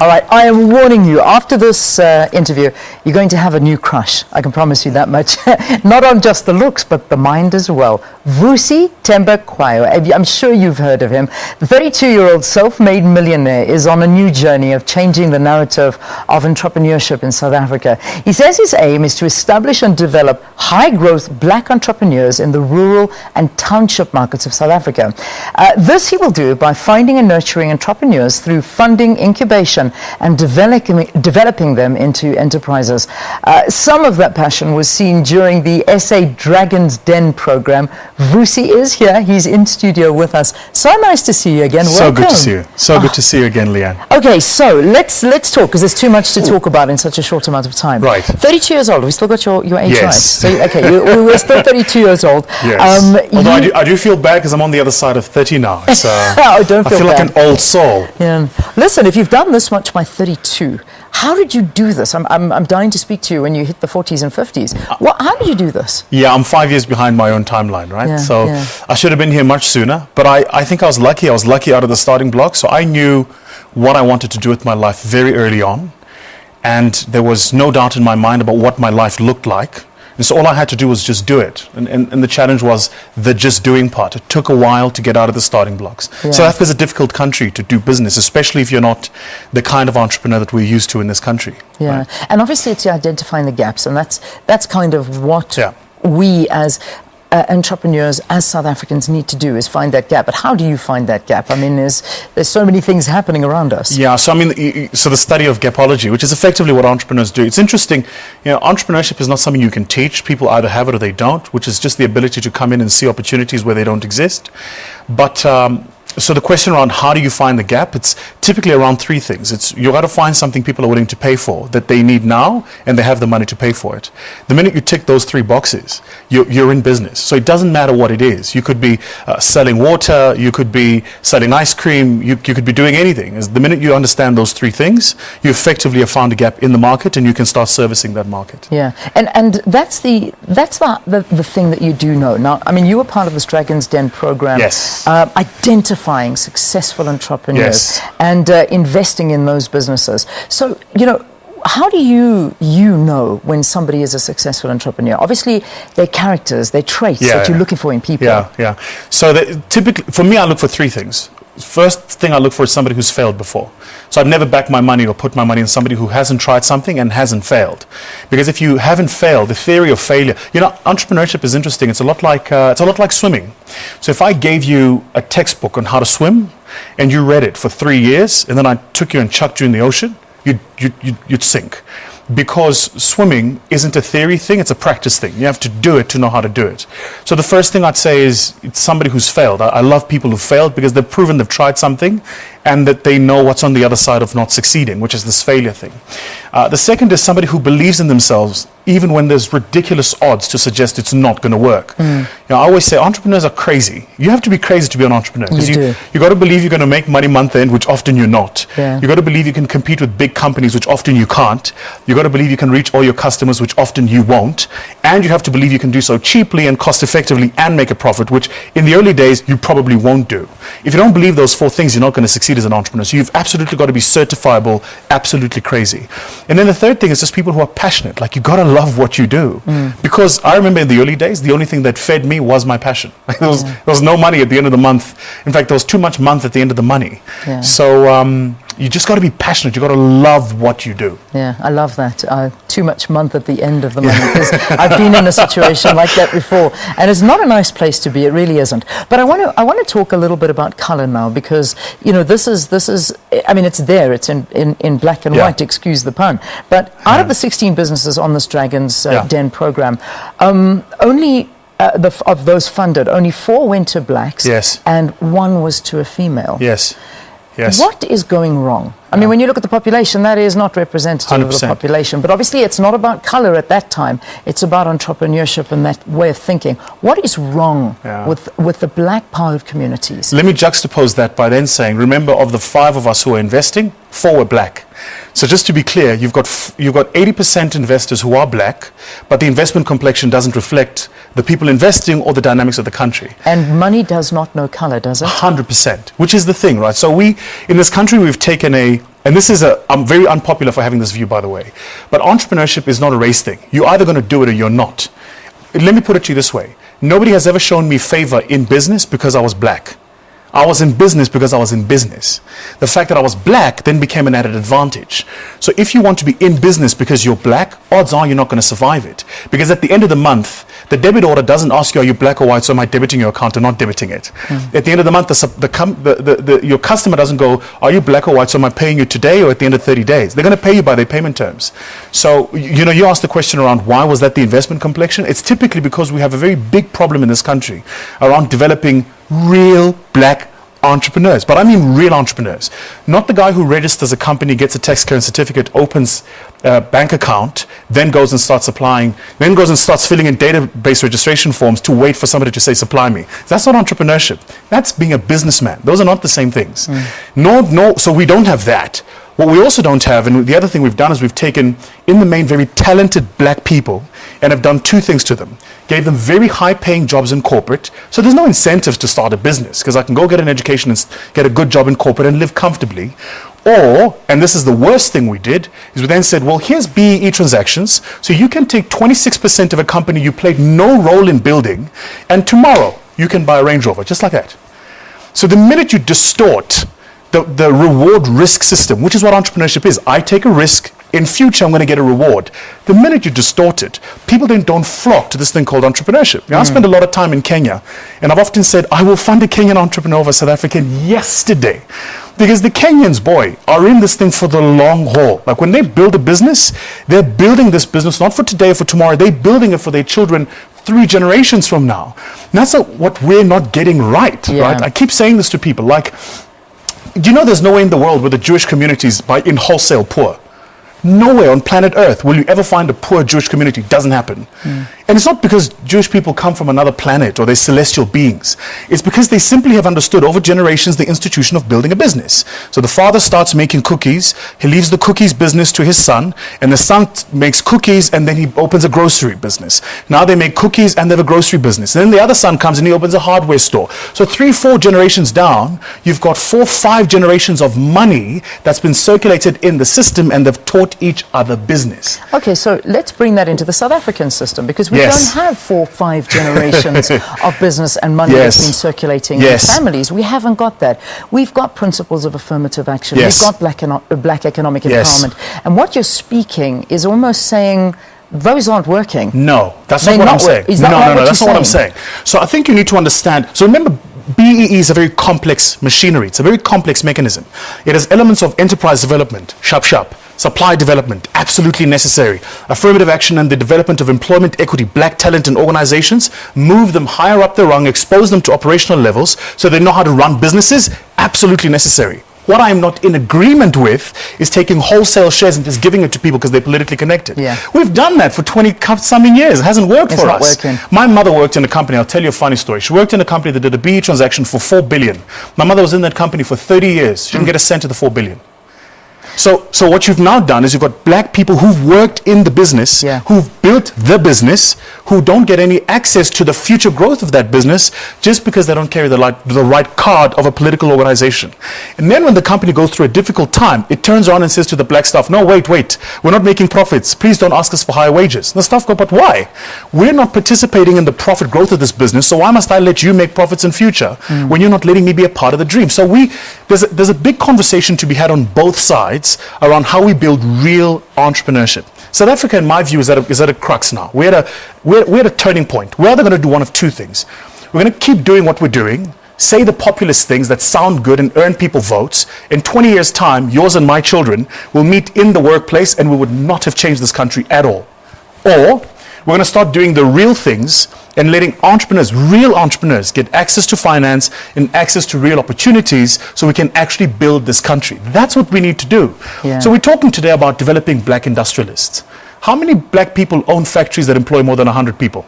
All right, I am warning you, after this interview, you're going to have a new crush. I can promise you that much. Not on just the looks, but the mind as well. Vusi Thembekwayo, I'm sure you've heard of him. The 32-year-old self-made millionaire is on a new journey of changing the narrative of entrepreneurship in South Africa. He says his aim is to establish and develop high-growth black entrepreneurs in the rural and township markets of South Africa. This he will do by finding and nurturing entrepreneurs through funding, incubation, and developing them into enterprises. Some of that passion was seen during the SA Dragon's Den program. Vusi is here. He's in studio with us. So nice to see you again. So Welcome. good to see you. So good to see you again, Leanne. Okay, so let's talk, because there's too much to talk about in such a short amount of time. Right. 32 years old. We still got your age Yes. right. So, okay, we're still 32 years old. Yes. Although I do feel bad because I'm on the other side of 30 now. So Oh, don't I feel feel like bad. an old soul. Yeah. Listen, if you've done this much by 32, how did you do this? I'm dying to speak to you when you hit the 40s and 50s. How did you do this? Yeah, I'm 5 years behind my own timeline, right? Yeah, so yeah. I should have been here much sooner. But I think I was lucky. I was lucky out of the starting block. So I knew what I wanted to do with my life very early on. And there was no doubt in my mind about what my life looked like. And so all I had to do was just do it. And the challenge was the just doing part. It took a while to get out of the starting blocks. Yeah. South Africa is a difficult country to do business, especially if you're not the kind of entrepreneur that we're used to in this country. Yeah, right? and obviously it's identifying the gaps, and that's kind of what Yeah. we as entrepreneurs, as South Africans, need to do, is find that gap. But how do you find that gap? I mean, there's so many things happening around us. Yeah, so I mean, so the study of gapology, which is effectively what entrepreneurs do. It's interesting, entrepreneurship is not something you can teach. People either have it or they don't, which is just the ability to come in and see opportunities where they don't exist. But so the question around how do you find the gap, it's typically around three things. It's you got to find something people are willing to pay for that they need now, and they have the money to pay for it. The minute you tick those three boxes, you're in business. So it doesn't matter what it is. You could be selling water, you could be selling ice cream, you could be doing anything. The minute you understand those three things, you effectively have found a gap in the market, and you can start servicing that market. Yeah, and that's the thing that you do know. Now, I mean, you were part of this Dragon's Den program. Yes. Identifying successful entrepreneurs. Yes. And investing in those businesses. So, how do you know when somebody is a successful entrepreneur? Obviously, their characters, their traits that you're looking for in people. Yeah. So typically, for me, I look for three things. First thing I look for is somebody who's failed before. So I'd never back my money or put my money in somebody who hasn't tried something and hasn't failed. Because if you haven't failed, the theory of failure, entrepreneurship is interesting. It's a lot like swimming. So if I gave you a textbook on how to swim and you read it for 3 years, and then I took you and chucked you in the ocean, you'd sink. Because swimming isn't a theory thing, it's a practice thing. You have to do it to know how to do it. So the first thing I'd say is it's somebody who's failed. I love people who failed because they've proven they've tried something and that they know what's on the other side of not succeeding, which is this failure thing. The second is somebody who believes in themselves even when there's ridiculous odds to suggest it's not going to work. I always say entrepreneurs are crazy. You have to be crazy to be an entrepreneur. Because you got to believe you're going to make money month end, which often you're not. Yeah. You got to believe you can compete with big companies, which often you can't. You got to believe you can reach all your customers, which often you won't. And you have to believe you can do so cheaply and cost effectively and make a profit, which in the early days you probably won't do. If you don't believe those four things, you're not going to succeed as an entrepreneur. So you've absolutely got to be certifiable, absolutely crazy. And then the third thing is just people who are passionate. Like, you got to love what you do. Because I remember in the early days, the only thing that fed me was my passion. There was no money at the end of the month. In fact, there was too much month at the end of the money. Yeah. So you just got to be passionate. You got to love what you do. Yeah, I love that. Too much month at the end of the month. Because I've been in a situation like that before, and it's not a nice place to be. It really isn't. But I want to talk a little bit about color now, because this is. I mean, it's there. It's in black and white. Excuse the pun. But out of the 16 businesses on this Dragon's Den program, only. Of those funded, only 4 went to blacks, and 1 was to a female. Yes. What is going wrong? I mean, when you look at the population, that is not representative 100%. of the population. But obviously, it's not about color at that time. It's about entrepreneurship and that way of thinking. What is wrong with the black-powered communities? Let me juxtapose that by then saying, remember, of the 5 of us who are investing, 4 were black. So just to be clear, you've got 80% investors who are black, but the investment complexion doesn't reflect the people investing or the dynamics of the country. And money does not know color, does it? 100%, which is the thing, right? So in this country, we've taken a say, and I'm very unpopular for having this view, by the way, but entrepreneurship is not a race thing. You're either going to do it or you're not. Let me put it to you this way. Nobody has ever shown me favor in business because I was black. I was in business because I was in business. The fact that I was black then became an added advantage. So if you want to be in business because you're black, odds are you're not going to survive it. Because at the end of the month, the debit order doesn't ask you, are you black or white, so am I debiting your account or not debiting it? At the end of the month, your customer doesn't go, are you black or white, so am I paying you today or at the end of 30 days? They're going to pay you by their payment terms. So, you asked the question around why was that the investment complexion? It's typically because we have a very big problem in this country around developing real black entrepreneurs. But I mean real entrepreneurs. Not the guy who registers a company, gets a tax clearance certificate, opens a bank account, then goes and starts applying, then goes and starts filling in database registration forms to wait for somebody to say, supply me. That's not entrepreneurship. That's being a businessman. Those are not the same things. No, so we don't have that. What we also don't have, and the other thing we've done is we've taken, in the main, very talented black people and have done two things to them. Gave them very high-paying jobs in corporate, so there's no incentives to start a business, because I can go get an education and get a good job in corporate and live comfortably. Or, and this is the worst thing we did, is we then said, well, here's BEE transactions, so you can take 26% of a company you played no role in building, and tomorrow you can buy a Range Rover, just like that. So the minute you distort the reward risk system, which is what entrepreneurship is. I take a risk, in future I'm going to get a reward. The minute you distort it, people then don't flock to this thing called entrepreneurship. I spend a lot of time in Kenya, and I've often said, I will fund a Kenyan entrepreneur over a South African yesterday. Because the Kenyans, boy, are in this thing for the long haul. Like when they build a business, they're building this business not for today or for tomorrow, they're building it for their children 3 generations from now. And that's what we're not getting right, right? I keep saying this to people, like, do you know there's no way in the world where the Jewish communities in wholesale poor? Nowhere on planet Earth will you ever find a poor Jewish community. Doesn't happen. And it's not because Jewish people come from another planet or they're celestial beings. It's because they simply have understood over generations the institution of building a business. So the father starts making cookies, he leaves the cookies business to his son, and the son makes cookies and then he opens a grocery business. Now they make cookies and they have a grocery business. And then the other son comes and he opens a hardware store. So 3-4 generations down, you've got 4-5 generations of money that's been circulated in the system, and they've taught each other business. Okay, so let's bring that into the South African system, because we don't have 4-5 generations of business and money that's been circulating in families. We haven't got that. We've got principles of affirmative action. We've got black economic empowerment. And what you're speaking is almost saying those aren't working. No, that's not what I'm saying. Is that no, that's not what I'm saying. So I think you need to understand. So remember, BEE is a very complex machinery. It's a very complex mechanism. It has elements of enterprise development, sharp, supply development, absolutely necessary. Affirmative action and the development of employment equity, black talent in organizations, move them higher up the rung, expose them to operational levels so they know how to run businesses, absolutely necessary. What I am not in agreement with is taking wholesale shares and just giving it to people because they're politically connected. We've done that for 20-something years. It hasn't worked for us. My mother worked in a company. I'll tell you a funny story. She worked in a company that did a BE transaction for 4 billion. My mother was in that company for 30 years. She didn't get a cent of the 4 billion. So what you've now done is you've got black people who've worked in the business, who've built the business, who don't get any access to the future growth of that business just because they don't carry the right card of a political organization. And then when the company goes through a difficult time, it turns around and says to the black staff, no, wait, we're not making profits. Please don't ask us for higher wages. And the staff go, but why? We're not participating in the profit growth of this business, so why must I let you make profits in future when you're not letting me be a part of the dream? So there's a big conversation to be had on both sides around how we build real entrepreneurship. South Africa, in my view, is at a crux now. We're at a turning point. We're either going to do one of two things. We're going to keep doing what we're doing, say the populist things that sound good and earn people votes. In 20 years' time, yours and my children will meet in the workplace and we would not have changed this country at all. Or we're going to start doing the real things and letting real entrepreneurs, get access to finance and access to real opportunities so we can actually build this country. That's what we need to do. So we're talking today about developing black industrialists. How many black people own factories that employ more than 100 people?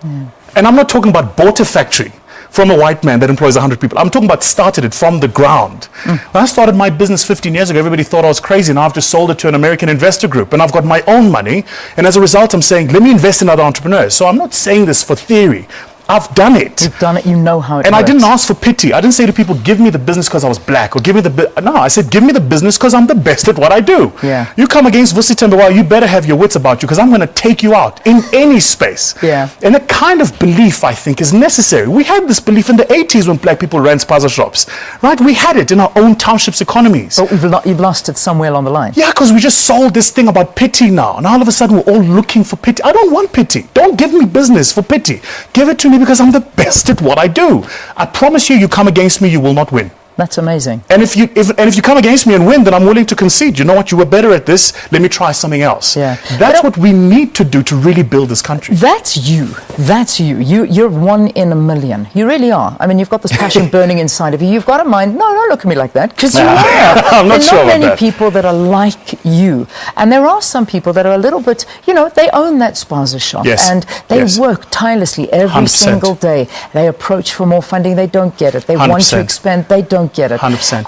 And I'm not talking about bought a factory from a white man that employs 100 people. I'm talking about started it from the ground. When I started my business 15 years ago, everybody thought I was crazy. Now I've just sold it to an American investor group and I've got my own money. And as a result, I'm saying, let me invest in other entrepreneurs. So I'm not saying this for theory. I've done it. You've done it. You know how it And works. I didn't ask for pity. I didn't say to people, give me the business because I was black, or give me the no. I said, give me the business because I'm the best at what I do. Yeah. You come against Vusi Thembekwayo, you better have your wits about you because I'm going to take you out in any space. Yeah. And that kind of belief, I think, is necessary. We had this belief in the 80s when black people ran spaza shops, right? We had it in our own townships' economies. But you've lost it somewhere along the line. Yeah, because we just sold this thing about pity now. And all of a sudden, we're all looking for pity. I don't want pity. Don't give me business for pity. Give it to me because I'm the best at what I do. I promise you come against me, you will not win. That's amazing. And if you come against me and win, then I'm willing to concede. You know what? You were better at this. Let me try something else. Yeah. That's what we need to do to really build this country. That's you. That's you. You're one in a million. You really are. I mean, you've got this passion burning inside of you. You've got a mind. No, don't look at me like that, because you are. I'm not sure about that. There are not many people that are like you. And there are some people that are a little bit, they own that spaza shop. Yes. And they Yes. work tirelessly every 100%. single day. They approach for more funding. They don't get it. They want to 100%. expand. They don't get it. 100%.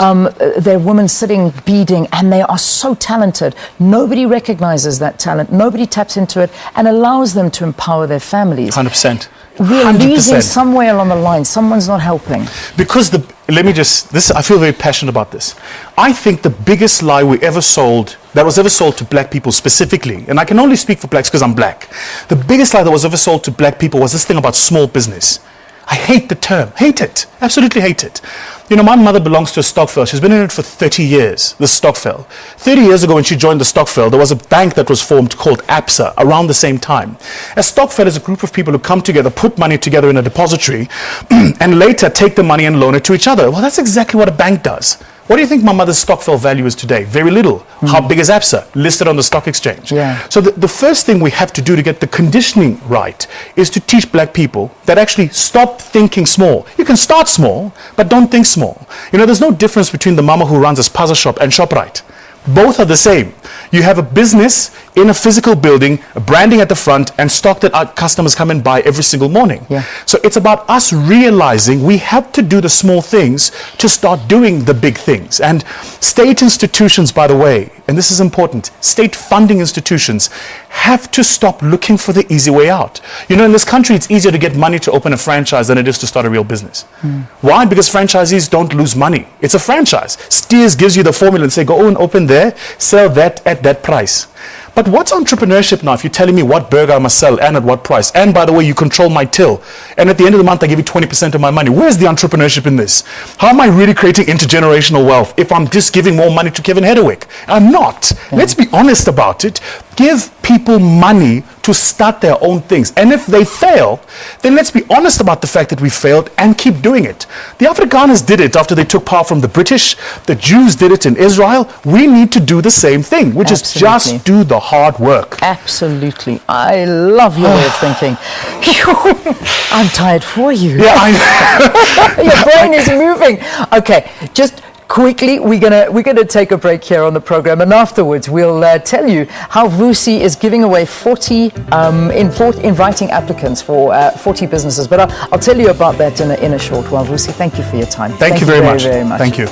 There are women sitting beading, and they are so talented. Nobody recognizes that talent. Nobody taps into it and allows them to empower their families. 100%. We're losing 100%. somewhere along the line. Someone's not helping. Because I feel very passionate about this. I think the biggest lie that was ever sold to black people specifically, and I can only speak for blacks because I'm black. The biggest lie that was ever sold to black people was this thing about small business. I hate the term. Hate it. Absolutely hate it. My mother belongs to a stokvel. She's been in it for 30 years, the stokvel. 30 years ago when she joined the stokvel, there was a bank that was formed called ABSA around the same time. A stokvel is a group of people who come together, put money together in a depository, and later take the money and loan it to each other. Well, that's exactly what a bank does. What do you think my mother's stokvel value is today? Very little. How big is ABSA? Listed on the stock exchange. Yeah. So the first thing we have to do to get the conditioning right is to teach black people that actually stop thinking small. You can start small, but don't think small. There's no difference between the mama who runs a spaza shop and ShopRite. Both are the same. You have a business in a physical building, branding at the front, and stock that our customers come and buy every single morning. Yeah. So it's about us realizing we have to do the small things to start doing the big things. And state institutions, by the way, and this is important, state funding institutions have to stop looking for the easy way out. In this country, it's easier to get money to open a franchise than it is to start a real business. Why? Because franchisees don't lose money. It's a franchise. Steers gives you the formula and say, go and open there, sell that at that price. But what's entrepreneurship now if you're telling me what burger I must sell and at what price? And by the way, you control my till. And at the end of the month, I give you 20% of my money. Where's the entrepreneurship in this? How am I really creating intergenerational wealth if I'm just giving more money to Kevin Hedderwick? I'm not. Yeah. Let's be honest about it. Give people money to start their own things. And if they fail, then let's be honest about the fact that we failed and keep doing it. The Afrikaners did it after they took power from the British. The Jews did it in Israel. We need to do the same thing, which is just do the hard work. Absolutely. I love your way of thinking. I'm tired for you. Yeah, I know. Your brain is moving. Okay, just quickly, we're gonna take a break here on the program, and afterwards we'll tell you how Vusi is giving away 40, inviting applicants for 40 businesses. But I'll tell you about that in a short while. Vusi, thank you for your time. Thank you very much. Very much. Thank you.